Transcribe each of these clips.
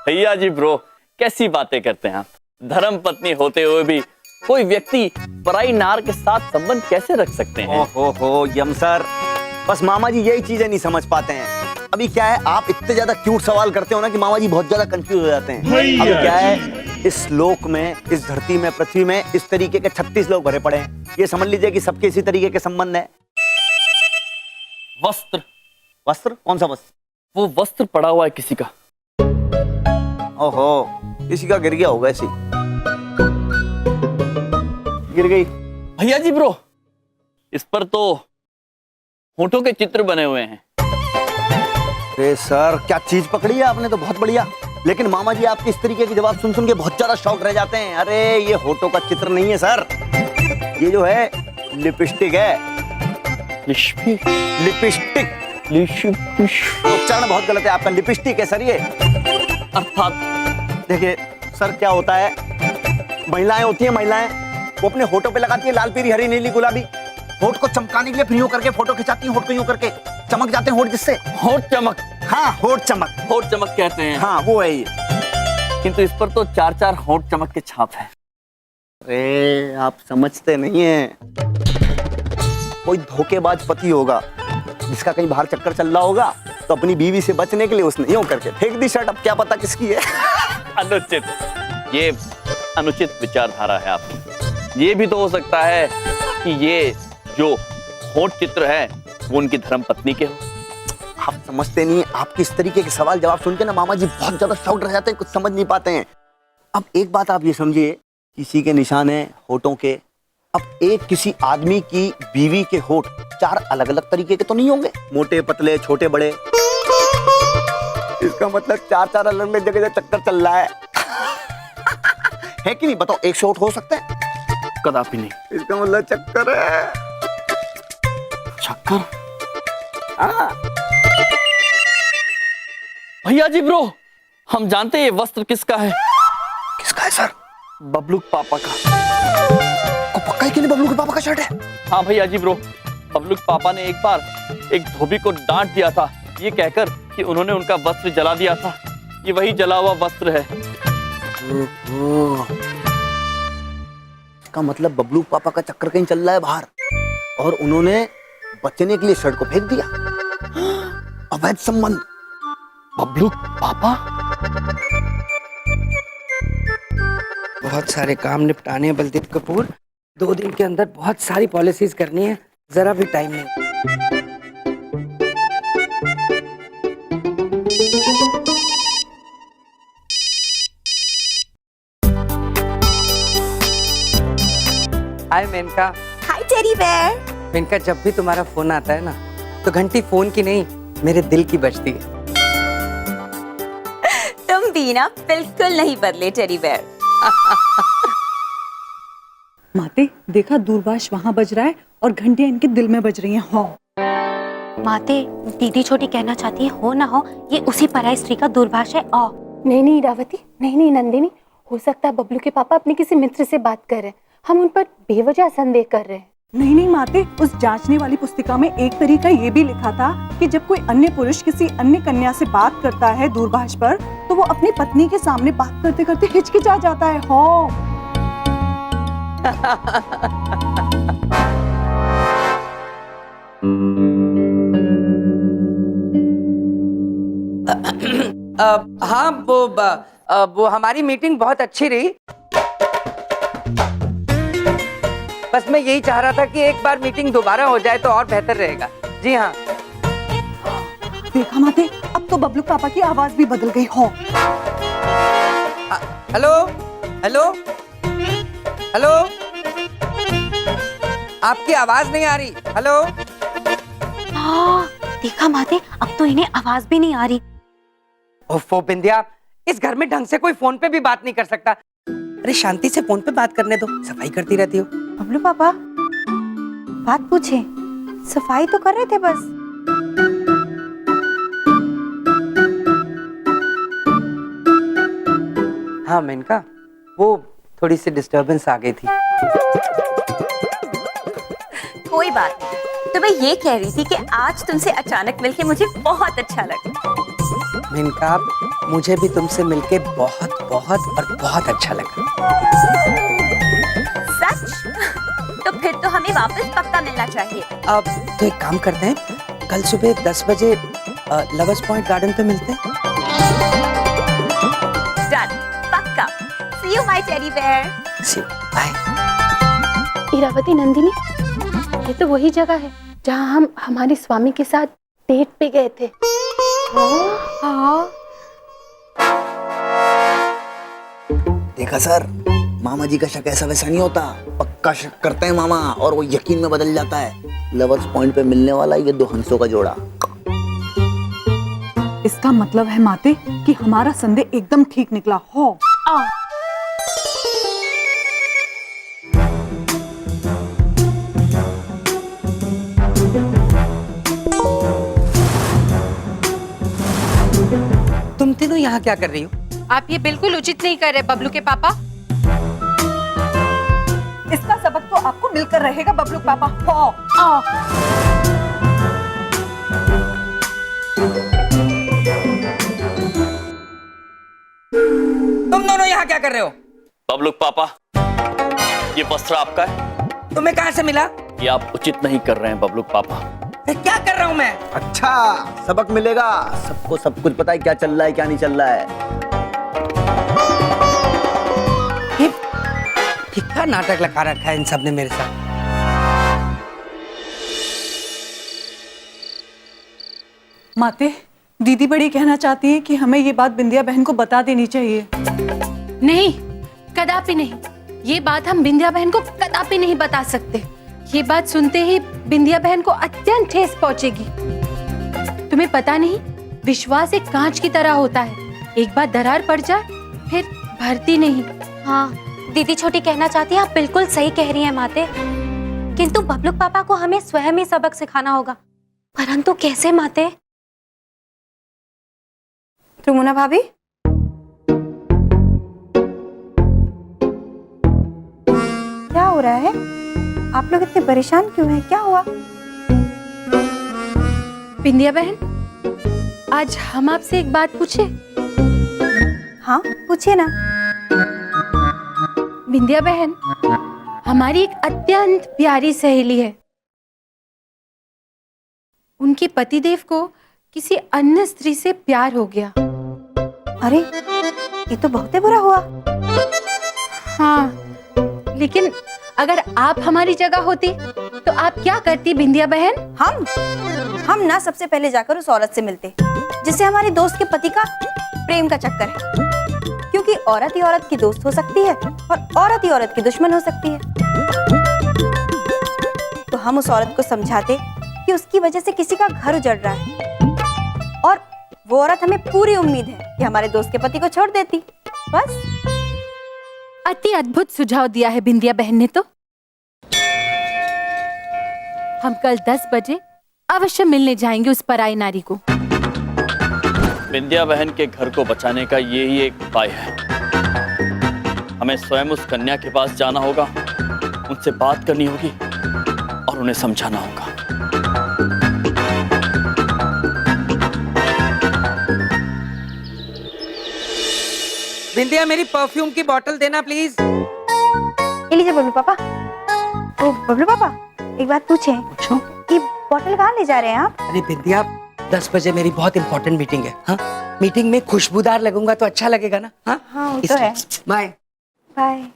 भैया जी ब्रो, कैसी बातें करते हैं आप। धर्म पत्नी होते हुए भी कोई व्यक्ति पराई नार के साथ संबंध कैसे रख सकते हैं? ओहो यम सर, बस मामा जी यही चीजें नहीं समझ पाते हैं। अभी क्या है, आप इतने ज्यादा क्यूट सवाल करते हो ना कि मामा जी बहुत ज्यादा कंफ्यूज हो जाते हैं। अभी क्या है, इस लोक में, इस धरती में, पृथ्वी में इस तरीके के 36 लोग भरे पड़े हैं। ये समझ लीजिए कि सबके इसी तरीके के संबंध है। वस्त्र? वस्त्र? कौन सा वस्त्र? वो वस्त्र पड़ा हुआ है किसी का। ओहो, किसी का गिर गया होगा। ऐसी गिर गई। भैया जी ब्रो, इस पर तो होठों के चित्र बने हुए हैं। अरे सर, क्या चीज पकड़ी है आपने, तो बहुत बढ़िया। लेकिन मामा जी आपके इस तरीके के जवाब सुन सुन के बहुत ज्यादा शॉक रह जाते हैं। अरे ये होठों का चित्र नहीं है सर, ये जो है लिपस्टिक है। लिपस्टिक? उच्चारण बहुत गलत है आपका। लिपस्टिक है सर ये। अर्थात देखिए सर, क्या होता है, महिलाएं होती हैं, महिलाएं वो अपने होठों पे लगाती है लाल, पीली, हरी, नीली, गुलाबी। होठ को चमकाने के लिए फिर यूं करके फोटो खिंचाती हैं। होठ को यूं करके चमक जाते हैं होठ, जिससे होठ चमक। हाँ, होठ चमक। होठ चमक कहते हैं। हाँ वो है ये। किंतु इस पर तो 4-4 होठ चमक के छाप है। अरे आप समझते नहीं हैं। कोई धोखेबाज पति होगा जिसका कहीं बाहर चक्कर चल रहा होगा, तो अपनी बीवी से बचने के लिए उसने यूं करके फेंक दी शर्ट। अब क्या पता किसकी है। अनुचित, ये अनुचित विचारधारा है आपकी। ये भी तो हो सकता है कि ये जो होठ चित्र है वो उनकी धर्म पत्नी के हो। आप समझते नहीं, आपके इस तरीके के सवाल जवाब सुन के ना मामा जी बहुत ज्यादा शॉक्ड रह जाते हैं, कुछ समझ नहीं पाते हैं। अब एक बात आप ये समझिए, किसी के निशान है होठों के। अब एक किसी आदमी की बीवी के होठ 4 अलग अलग तरीके के तो नहीं होंगे, मोटे, पतले, छोटे, बड़े। इसका मतलब 4-4 अलग अलग जगह से चक्कर चल रहा है। है कि नहीं? बताओ, 100 होठ हो सकते हैं? कदापि नहीं। इसका मतलब चक्कर है। चक्कर? हाँ। भैया जी ब्रो, हम जानते हैं ये वस्त्र किसका है। किसका है सर? बबलू पापा का। को पक्का है कि नहीं बबलू के पापा का शर्ट है? हाँ भैया जी ब्रो, बबलू पापा ने एक बार एक धोबी को डांट दिया था, ये कहकर कि उन्होंने उनका वस्त्र जला दिया था। ये वही जला हुआ वस्त्र है। इसका मतलब बबलू पापा का चक्कर कहीं चल रहा है बाहर, और उन्होंने बचने के लिए शर्ट को फेंक दिया। अवैध संबंध। बबलू पापा? बहुत सारे काम निपटाने हैं बलदेव कपूर। 2 दिन के अंदर बहुत सारी पॉलिसीज करनी है, जरा भी टाइम नहीं। हाय मेनका। हाय टेडी बेयर। मेनका, जब भी तुम्हारा फोन आता है ना, तो घंटी फोन की नहीं, मेरे दिल की बजती है। तुम भी ना बिल्कुल नहीं बदले टेडी बेयर। माते, देखा दूरभाष वहाँ बज रहा है और घंटियां इनके दिल में बज रही हैं। हाँ माते, दीदी छोटी कहना चाहती है हो ना हो, ये उसी पराई स्त्री का दूरभाष है। नहीं नहीं रावती, नहीं नहीं नंदिनी, हो सकता है बबलू के पापा अपने किसी मित्र से बात कर रहे हैं। हम उन पर बेवजह संदेह कर रहे हैं। नहीं नहीं माते, उस जांचने वाली पुस्तिका में एक तरीका ये भी लिखा था कि जब कोई अन्य पुरुष किसी अन्य कन्या से बात करता है दूरभाष पर, तो वो अपनी पत्नी के सामने बात करते करते हिचकिचा जाता है। हाँ हाँ, वो हमारी मीटिंग बहुत अच्छी रही। बस मैं यही चाह रहा था कि एक बार मीटिंग दोबारा हो जाए तो और बेहतर रहेगा। जी हाँ। देखा माते, अब तो बबलू पापा की आवाज भी बदल गई। हाँ हेलो हेलो हेलो, आपकी आवाज नहीं आ रही। हेलो। देखा माते, अब तो इन्हें आवाज भी नहीं आ रही। ओफो बिंदिया, इस घर में ढंग से कोई फोन पे भी बात नहीं कर सकता। अरे शांति से फोन पे बात करने दो, सफाई करती रहती हो। बबलू पापा बात पूछे, सफाई तो कर रहे थे बस। हाँ मेनका, वो थोड़ी सी डिस्टरबेंस आ गई थी। कोई बात नहीं, तो मैं ये कह रही थी कि आज तुमसे अचानक मिलके मुझे बहुत अच्छा लगा। मेनका, मुझे भी तुमसे मिलके बहुत बहुत और बहुत अच्छा लगा। सच? तो फिर तो हमें वापस पक्का मिलना चाहिए। अब तो एक काम करते हैं, कल सुबह 10 बजे लवर्स पॉइंट गार्डन पे मिलते हैं। डन, पक्का। See you my teddy bear। See you, bye। Iravati, Nandini, ये तो वही जगह है जहाँ हम हमारे स्वामी के साथ डेट पे गए थे। हाँ। देखा सर, मामा जी का शक ऐसा वैसा नहीं होता, पक्का शक करते हैं मामा और वो यकीन में बदल जाता है। लवर्स पॉइंट पे मिलने वाला ये दो हंसों का जोड़ा। इसका मतलब है माते कि हमारा संदेह एकदम ठीक निकला हो। तुम तीनों यहाँ क्या कर रही हो? आप ये बिल्कुल उचित नहीं कर रहे बबलू के पापा। इसका सबक तो आपको मिलकर रहेगा बबलू पापा। हो। तुम दोनों यहाँ क्या कर रहे हो? बबलू पापा, ये वस्त्र आपका है? तुम्हें कहाँ से मिला? ये आप उचित नहीं कर रहे हैं बबलू पापा। क्या कर रहा हूँ मैं? अच्छा, सबक मिलेगा। सबको सब कुछ पता है क्या चल रहा है क्या नहीं चल रहा है। ये फिक्का नाटक लगा रखा है इन सब ने मेरे साथ। माते, दीदी बड़ी कहना चाहती है कि हमें ये बात बिंदिया बहन को बता देनी चाहिए। नहीं, कदापि नहीं। ये बात हम बिंदिया बहन को कदापि नहीं बता सकते। ये बात सुनते ही बिंदिया बहन को अत्यंत ठेस पहुंचेगी। तुम्हें पता नहीं, विश्वास एक कांच की तरह होता है, एक बार दरार पड़ जाए फिर भरती नहीं। हाँ, दीदी छोटी कहना चाहती है, आप बिल्कुल सही कह रही हैं माते। किंतु बबलू पापा को हमें स्वयं ही सबक सिखाना होगा। परंतु कैसे माते? रुमुना भाभी, क्या हो रहा है? आप लोग इतने परेशान क्यों हैं? क्या हुआ? बिंदिया बहन, आज हम आपसे एक बात पूछे? हाँ, पूछिए ना। बिंदिया बहन, हमारी एक अत्यंत प्यारी सहेली है। उनके पतिदेव को किसी अन्य स्त्री से प्यार हो गया। अरे, ये तो बहुत ही बुरा हुआ। हाँ, लेकिन अगर आप हमारी जगह होती तो आप क्या करती बिंदिया बहन? हम ना सबसे पहले जाकर उस औरत से मिलते जिससे हमारे दोस्त के पति का प्रेम का चक्कर है, क्योंकि औरत ही औरत की दोस्त हो सकती है और औरत ही औरत की दुश्मन हो सकती है। तो हम उस औरत को समझाते कि उसकी वजह से किसी का घर उजड़ रहा है और वो औरत, हमें पूरी उम्मीद है कि हमारे दोस्त के पति को छोड़ देती। बस। अति अद्भुत सुझाव दिया है बिंदिया बहन ने। तो हम कल 10 बजे अवश्य मिलने जाएंगे उस पराई नारी को। बिंदिया बहन के घर को बचाने का यही एक उपाय है। हमें स्वयं उस कन्या के पास जाना होगा, उनसे बात करनी होगी और उन्हें समझाना होगा। बिंदिया, मेरी परफ्यूम की बोतल देना प्लीज। ये लीजिए बबलू पापा। ओ बबलू पापा, एक बात पूछें। पूछो। ये बोतल कहाँ ले जा रहे हैं आप? अरे बिंदिया, 10 बजे मेरी बहुत इंपॉर्टेंट मीटिंग है। हाँ, मीटिंग में खुशबूदार लगूंगा तो अच्छा लगेगा ना? हाँ, हाँ, वो तो है। Bye bye.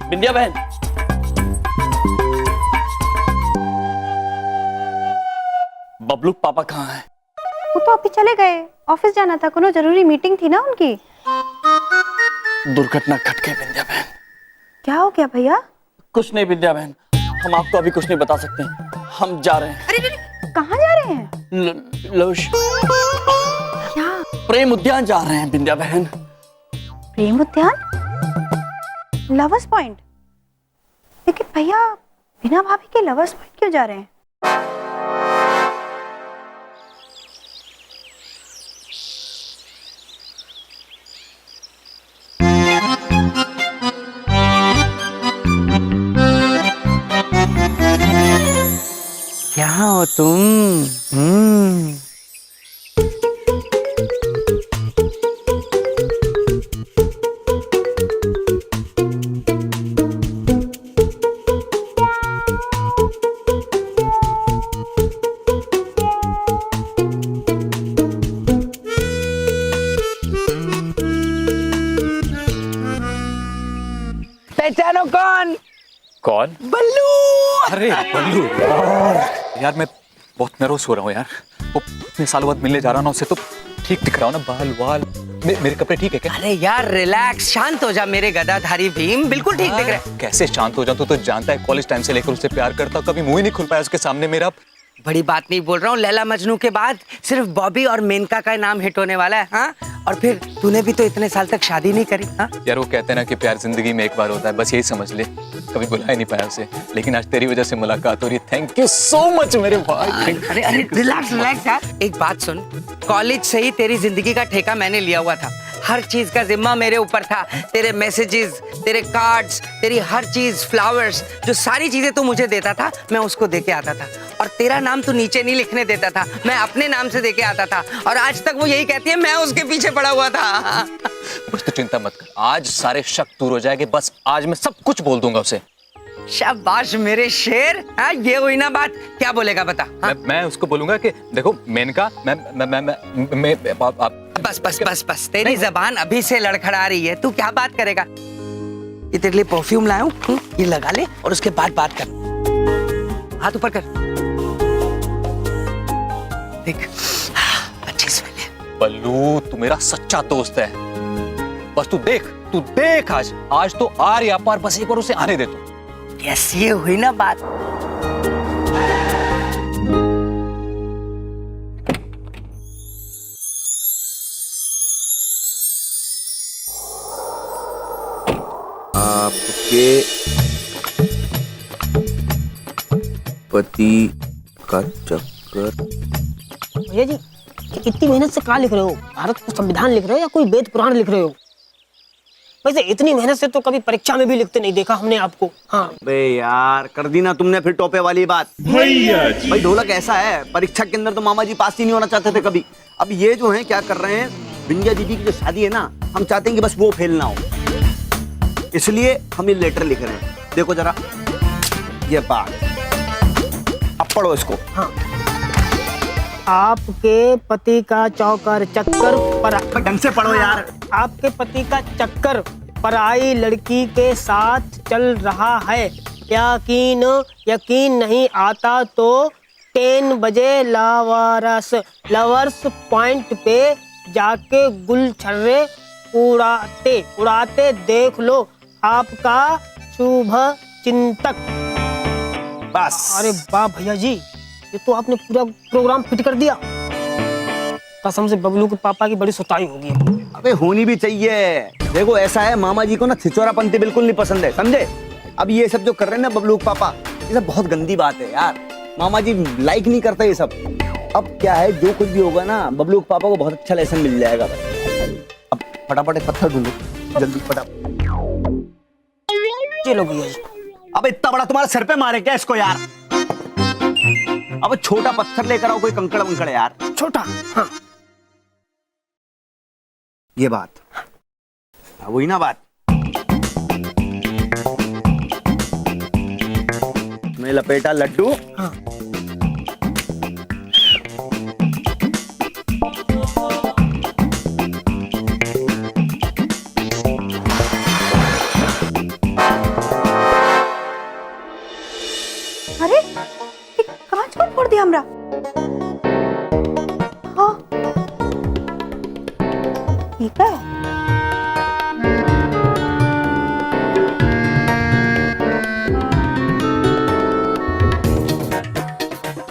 बिंदिया बहन, बबलू पापा कहाँ हैं? वो तो अभी चले गए, ऑफिस जाना था, कोनो जरूरी मीटिंग थी ना उनकी। दुर्घटना घट गई बिंदिया बहन। क्या हो गया भैया? कुछ नहीं बिंदिया बहन, हम आपको अभी कुछ नहीं बता सकते। हम जा रहे हैं। अरे कहाँ जा रहे हैं? क्या? प्रेम उद्यान जा रहे हैं बिंदिया बहन। प्रेम उद्यान? Lovers point? लेकिन भैया, बिना भाभी के लवर्स पॉइंट क्यों जा रहे हैं? क्या हो तुम? पहचानो कौन? कौन? बल्लू। अरे बल्लू यार मैं बहुत नर्वस हो रहा हूँ यार। वो इतने सालों बाद मिलने जा रहा हूँ ना उससे, तो ठीक दिख रहा हूँ ना, बाल वाल मेरे कपड़े ठीक है क्या? अरे यार रिलैक्स, शांत हो जा मेरे गदाधारी भीम, बिल्कुल ठीक दिख रहा है। कैसे शांत हो जाऊं? तू तो जानता है कॉलेज टाइम से लेकर उससे प्यार करता हूं, कभी मुंह ही नहीं खुल पाया उसके सामने मेरा। बड़ी बात नहीं बोल रहा हूँ, लैला मजनू के बाद सिर्फ बॉबी और मेनका का नाम हिट होने वाला है। हाँ, और फिर तूने भी तो इतने साल तक शादी नहीं करी। हाँ यार वो कहते हैं ना कि प्यार जिंदगी में एक बार होता है, बस यही समझ ले। कभी बुला ही नहीं पाया उसे, लेकिन आज तेरी वजह से मुलाकात हो रही है। थैंक यू सो मच मेरे भाई। अरे अरे रिलैक्स रिलैक्स यार। एक बात सुन, कॉलेज से ही तेरी जिंदगी का ठेका मैंने लिया हुआ था, हर चीज का जिम्मा मेरे ऊपर था। तेरे मैसेजेस, तेरे कार्ड्स, तेरी हर चीज, फ्लावर्स, जो सारी चीजें तू मुझे देता था मैं उसको देके आता था। और तेरा नाम तू नीचे नहीं लिखने देता था, मैं अपने नाम से देके आता था। और आज तक वो यही कहती है मैं उसके पीछे पड़ा हुआ था। बस तू चिंता मत कर, आज सारे शक दूर हो जाएंगे। बस आज मैं सब कुछ बोल दूंगा उसे। शाबाश मेरे शेर। हाँ ये हुई ना बात, क्या बोलेगा बता? हाँ? मैं उसको बोलूंगा कि देखो मेनका, मैं बस बस बस बस, तेरी जबान अभी से लड़खड़ा रही है, तू क्या बात करेगा? ये तेरे लिए परफ्यूम लाया हूँ, ये लगा ले और उसके बाद बात कर। हाथ ऊपर कर, देख अच्छी स्मेल है। बल्लू तू मेरा सच्चा दोस्त है, बस तू देख आज तो आर या पार, बस एक बार उसे आने दे तू। यस, ये हुई ना बात। आपके पति का चक्कर। भैया जी, इतनी मेहनत से कहाँ लिख रहे हो? भारत का संविधान लिख रहे हो या कोई वेद पुराण लिख रहे हो? वैसे इतनी मेहनत से तो कभी परीक्षा में भी लिखते नहीं देखा हमने आपको। हाँ बे यार, कर दी ना तुमने फिर टोपे वाली बात। भाई ढोलक ऐसा है, परीक्षा के अंदर तो मामा जी पास ही नहीं होना चाहते थे कभी। अब ये जो है क्या कर रहे हैं, बिंदिया दीदी की जो शादी है ना, हम चाहते हैं कि बस वो फेल ना हो, इसलिए हम ये लेटर लिख रहे हैं। देखो जरा ये बात, अब पढ़ो इसको। हाँ, आपके पति का चौकर चक्कर पर ढंग से पढ़ो यार। आपके पति का चक्कर पराई लड़की के साथ चल रहा है। यकीन नहीं आता तो 10 बजे लवर्स पॉइंट पे जाके गुलछर्रे उड़ाते देख लो, आपका शुभ चिंतक। बस। अरे वाह भैया जी, ये तो आपने पूरा प्रोग्राम फिट कर दिया। कसम से बबलू के पापा की बड़ी सुताई होगी। अबे होनी भी चाहिए। देखो ऐसा है, मामा जी को ना छिचोरापंती बिल्कुल नहीं पसंद है, समझे? अब ये सब जो कर रहे हैं ना बबलू के पापा, ये सब बहुत गंदी बात है यार। मामा जी लाइक नहीं करते ये सब। अब क्या है, जो कुछ भी होगा ना, बबलू के पापा को बहुत अच्छा लेसन मिल जाएगा। अब फटाफट एक पत्थर ढूंढो जल्दी, फटाफट। चलो भैया जी। अब इतना बड़ा तुम्हारे सर पे मारे क्या इसको यार? अब छोटा पत्थर लेकर आओ, कोई कंकड़ वंकड़ यार। छोटा। हाँ ये बात, वही ना बात। मैं लपेटा लड्डू। हाँ। अरे ये कांच कौन फोड़ दिया हमरा? हाँ ठीक है।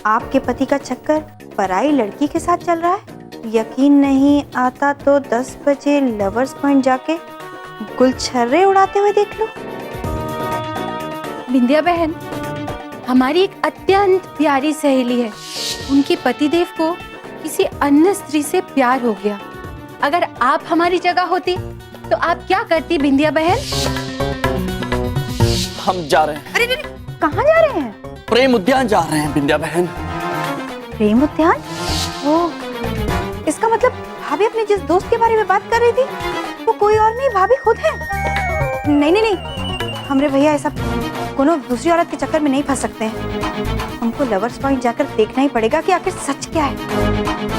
आपके पति का चक्कर पराई लड़की के साथ चल रहा है। यकीन नहीं आता तो 10 बजे लवर्स पॉइंट जाके गुलछर्रे उड़ाते हुए देख लो। बिंदिया बहन, हमारी एक अत्यंत प्यारी सहेली है, उनके पतिदेव को किसी अन्य स्त्री से प्यार हो गया। अगर आप हमारी जगह होती तो आप क्या करती बिंदिया बहन? हम जा रहे हैं। अरे कहाँ जा रहे हैं? प्रेम उद्यान जा रहे हैं बिंदिया बहन। प्रेम उद्यान? ओह, इसका मतलब भाभी अपने जिस दोस्त के बारे में बात कर रही थी वो कोई और नहीं, भाभी खुद है। नहीं नहीं नहीं, हमरे भैया ऐसा कोनो दूसरी औरत के चक्कर में नहीं फंस सकते हैं। हमको लवर्स पॉइंट जाकर देखना ही पड़ेगा कि आखिर सच क्या है।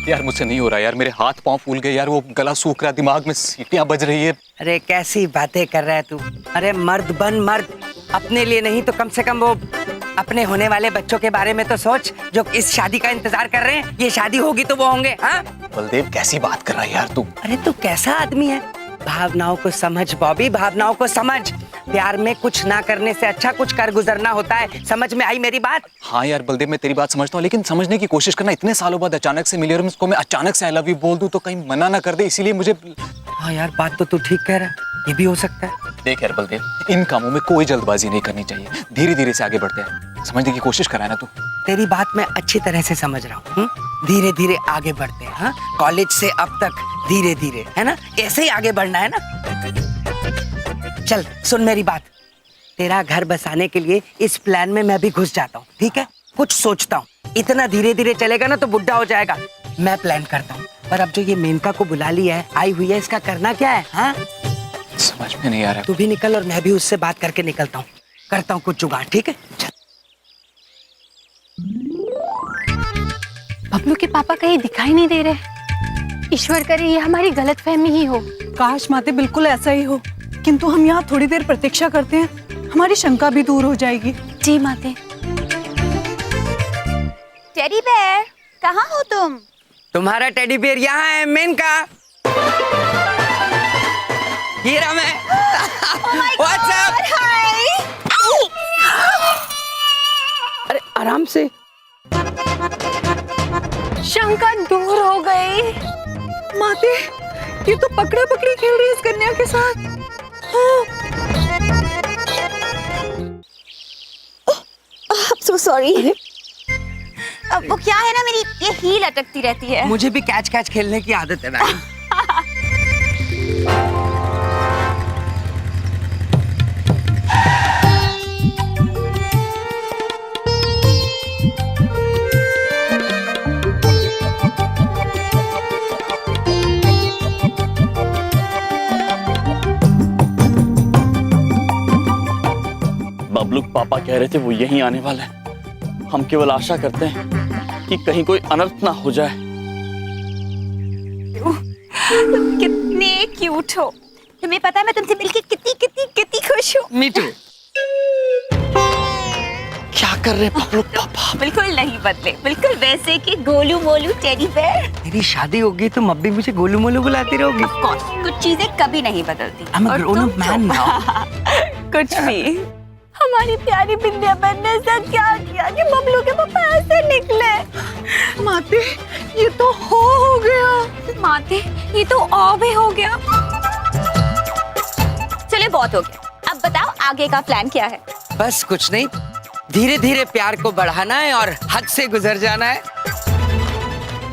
यार मुझसे नहीं हो रहा यार, मेरे हाथ पांव फूल गए यार, वो गला सूख रहा, दिमाग में सीटियां बज रही है। अरे कैसी बातें कर रहा है तू? अरे मर्द बन मर्द, अपने लिए नहीं तो कम से कम वो अपने होने वाले बच्चों के बारे में तो सोच, जो इस शादी का इंतजार कर रहे हैं। ये शादी होगी तो वो होंगे। हाँ बलदेव कैसी बात कर रहा है यार तू? अरे तू कैसा आदमी है? भावनाओं को समझ बॉबी, भावनाओं को समझ। प्यार में कुछ ना करने से अच्छा कुछ कर गुजरना होता है। समझ में आई मेरी बात? हाँ यार बलदेव, मैं तेरी बात समझता हूँ, लेकिन समझने की कोशिश करना, इतने सालों बाद अचानक से मिली और उसको मैं अचानक से आई लव यू बोल दूं तो कहीं मना ना कर दे, इसीलिए मुझे। हाँ यार बात तो तू ठीक कह रहा है, ये भी हो सकता है। देख यार बलदेव, इन कामों में कोई जल्दबाजी नहीं करनी चाहिए, धीरे धीरे से आगे बढ़ते हैं। समझने की कोशिश करा है ना तू? तेरी बात मैं अच्छी तरह से समझ रहा हूँ। धीरे धीरे आगे बढ़ते हैं। हाँ, कॉलेज से अब तक धीरे धीरे, है ना? ऐसे ही आगे बढ़ना है ना? चल सुन मेरी बात, तेरा घर बसाने के लिए इस प्लान में मैं भी घुस जाता हूँ, ठीक है? कुछ सोचता हूँ, इतना धीरे धीरे चलेगा ना तो बुढ़ा हो जाएगा। मैं प्लान करता हूँ, पर अब जो ये मेनका को बुला लिया है, आई हुई है, इसका करना क्या है? हाँ समझ में नहीं आ रहा। तू भी निकल और मैं भी उससे बात करके निकलता हूँ, करता हूँ कुछ जुगाड़, ठीक है? चल। बबलू के पापा कहीं दिखाई नहीं दे रहे। ईश्वर करे ये हमारी गलतफहमी ही हो। काश माते बिल्कुल ऐसा ही हो, किंतु हम यहाँ थोड़ी देर प्रतीक्षा करते हैं, हमारी शंका भी दूर हो जाएगी। जी माते। टेडी बेयर, कहाँ हो तुम? तुम्हारा टेडी बियर यहाँ है मेनका। ये रहा मैं। What's up? अरे आराम से। शंका दूर हो गई। माते, ये तो पकड़ा पकड़ी खेल रही है इस कन्या के साथ। So sorry. अब वो क्या है ना, मेरी ये हील अटकती रहती है। मुझे भी कैच कैच खेलने की आदत है मैडम। बबलू पापा कह रहे थे वो यहीं आने वाला है। हम केवल आशा करते हैं कि कहीं कोई अनर्थ ना हो जाए। तुम कितने क्यूट हो। तुम्हें पता है मैं तुमसे मिलके कितनी कितनी कितनी खुश हूँ। Me too. क्या कर रहे हैं बबलू पापा? बिल्कुल नहीं बदले, बिल्कुल वैसे कि गोलू मोलू टेडी बेयर। मेरी शादी होगी तो अब भी मुझे गोलू मोलू बुलाती रहोगी। ऑफ कोर्स, कुछ चीजें कभी नहीं बदलती। I'm a और grown up तुम man तो- now। कुछ भी। हमारी प्यारी बिंदिया बहन ने ऐसा क्या किया कि बबलू के पापा ऐसे निकले? माते, ये तो हो गया। माते, ये तो और भी हो गया। चलिए बहुत हो गया, अब बताओ आगे का प्लान क्या है? बस कुछ नहीं, धीरे धीरे प्यार को बढ़ाना है और हद से गुजर जाना है।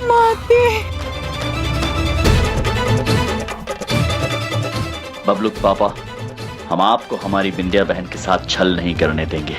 माते, बबलू पापा, हम आपको हमारी बिंदिया बहन के साथ छल नहीं करने देंगे।